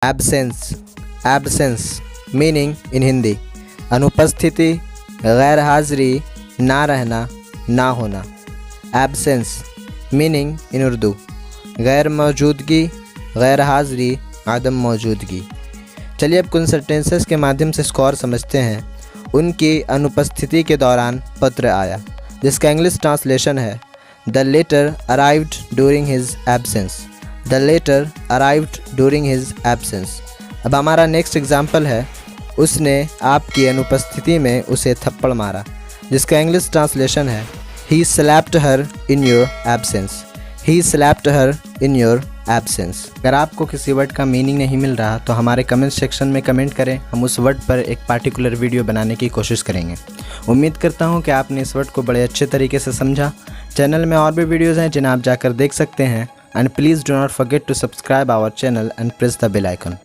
Absence, absence meaning in Hindi अनुपस्थिति, गैर हाजिरी, ना रहना, ना होना। एब्सेंस मीनिंग इन उर्दू गैर मौजूदगी, गैर हाजिरी, आदम मौजूदगी। चलिए अब कुछ सेंटेंसेस के माध्यम से इसको और समझते हैं। उनकी अनुपस्थिति के दौरान पत्र आया, जिसका इंग्लिश ट्रांसलेशन है the letter arrived during his absence. The letter arrived during his absence. अब हमारा नेक्स्ट एग्जाम्पल है उसने आपकी अनुपस्थिति में उसे थप्पड़ मारा, जिसका इंग्लिश ट्रांसलेशन है ही slapped her in your absence. He slapped her in your absence. अगर आपको किसी वर्ड का मीनिंग नहीं मिल रहा तो हमारे कमेंट सेक्शन में कमेंट करें, हम उस वर्ड पर एक पार्टिकुलर वीडियो बनाने की कोशिश करेंगे। उम्मीद करता हूं कि आपने इस वर्ड को बड़े अच्छे तरीके से समझा। चैनल में और भी वीडियोज़ हैं जिन्हें आप जाकर देख सकते हैं। And please do not forget to subscribe our channel and press the bell icon.